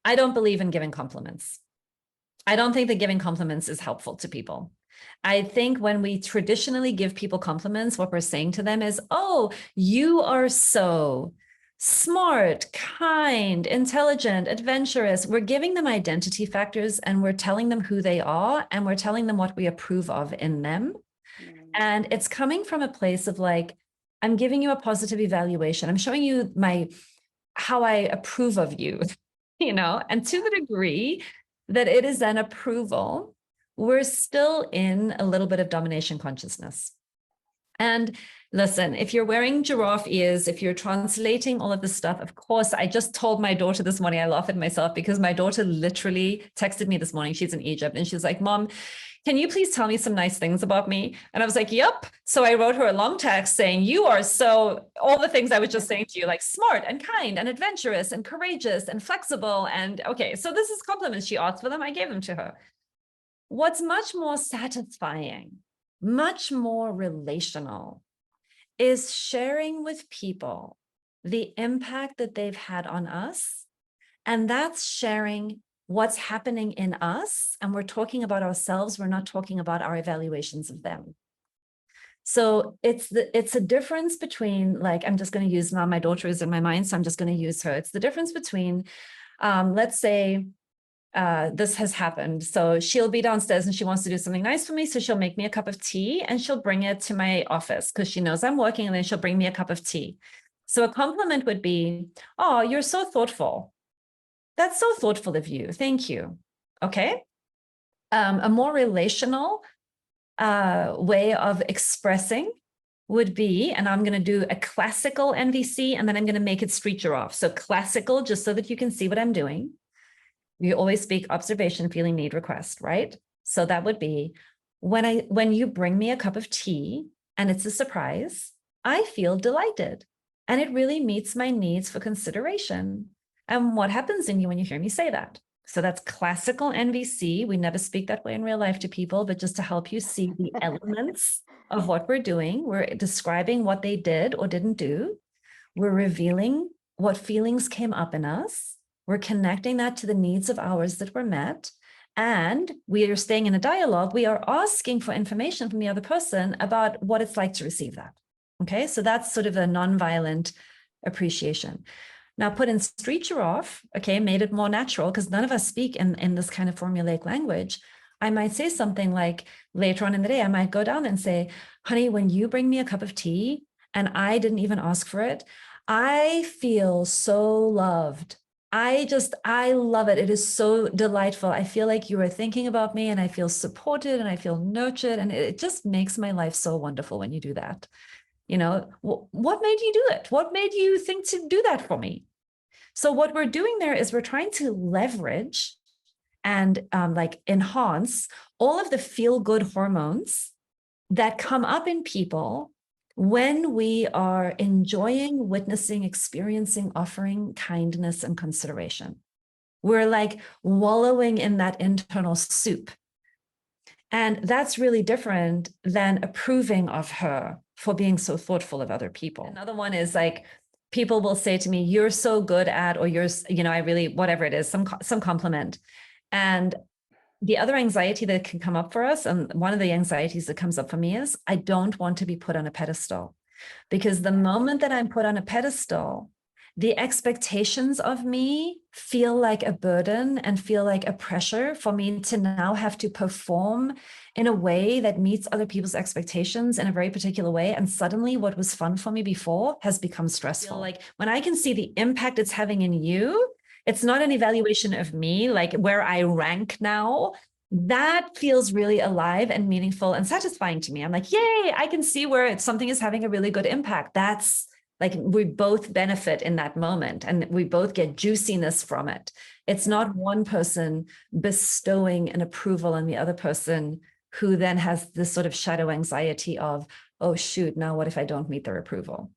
I don't believe in giving compliments. I don't think that giving compliments is helpful to people. I think when we traditionally give people compliments, what we're saying to them is, oh, you are so smart, kind, intelligent, adventurous. We're giving them identity factors and we're telling them who they are and we're telling them what we approve of in them. And it's coming from a place of like, I'm giving you a positive evaluation. I'm showing you how I approve of you, and to the degree that it is an approval, we're still in a little bit of domination consciousness. And listen, if you're wearing giraffe ears, if you're translating all of this stuff, of course, I just told my daughter this morning, I laugh at myself because my daughter literally texted me this morning. She's in Egypt and she's like, Mom, can you please tell me some nice things about me? And I was like, yep. So I wrote her a long text saying, you are so, all the things I was just saying to you, like smart and kind and adventurous and courageous and flexible. And okay, so this is compliments. She asked for them. I gave them to her. What's much more satisfying, much more relational, is sharing with people the impact that they've had on us. And that's sharing what's happening in us. And we're talking about ourselves. We're not talking about our evaluations of them. So it's a difference between, like, I'm just going to use, now my daughter is in my mind, so I'm just going to use her. It's the difference between, let's say, this has happened. So she'll be downstairs and she wants to do something nice for me. So she'll make me a cup of tea and she'll bring it to my office because she knows I'm working, and then she'll bring me a cup of tea. So a compliment would be, oh, you're so thoughtful. That's so thoughtful of you. Thank you. Okay. A more relational way of expressing would be, and I'm going to do a classical NVC and then I'm going to make it street giraffe. So classical, just so that you can see what I'm doing. You always speak observation, feeling, need, request, right? So that would be when you bring me a cup of tea and it's a surprise, I feel delighted and it really meets my needs for consideration. And what happens in you when you hear me say that? So that's classical NVC. We never speak that way in real life to people, but just to help you see the elements of what we're doing. We're describing what they did or didn't do. We're revealing what feelings came up in us. We're connecting that to the needs of ours that were met. And we are staying in a dialogue. We are asking for information from the other person about what it's like to receive that. Okay, so that's sort of a nonviolent appreciation. Now put in street giraffe, okay, made it more natural because none of us speak in this kind of formulaic language. I might say something like, later on in the day, I might go down and say, honey, when you bring me a cup of tea and I didn't even ask for it, I feel so loved. I love it. It is so delightful. I feel like you are thinking about me and I feel supported and I feel nurtured. And it just makes my life so wonderful when you do that. What made you do it? What made you think to do that for me? So what we're doing there is we're trying to leverage and like enhance all of the feel-good hormones that come up in people when we are enjoying, witnessing, experiencing, offering kindness and consideration. We're like wallowing in that internal soup. And that's really different than approving of her for being so thoughtful of other people. Another one is like, people will say to me, you're so good at, or you're, I really, whatever it is, some compliment. And the other anxiety that can come up for us, and one of the anxieties that comes up for me is, I don't want to be put on a pedestal. Because the moment that I'm put on a pedestal, the expectations of me feel like a burden and feel like a pressure for me to now have to perform in a way that meets other people's expectations in a very particular way. And suddenly what was fun for me before has become stressful. Like when I can see the impact it's having in you, it's not an evaluation of me, like where I rank now. That feels really alive and meaningful and satisfying to me. I'm like, yay, I can see where something is having a really good impact. That's like, we both benefit in that moment and we both get juiciness from it. It's not one person bestowing an approval on the other person who then has this sort of shadow anxiety of, oh shoot, now what if I don't meet their approval?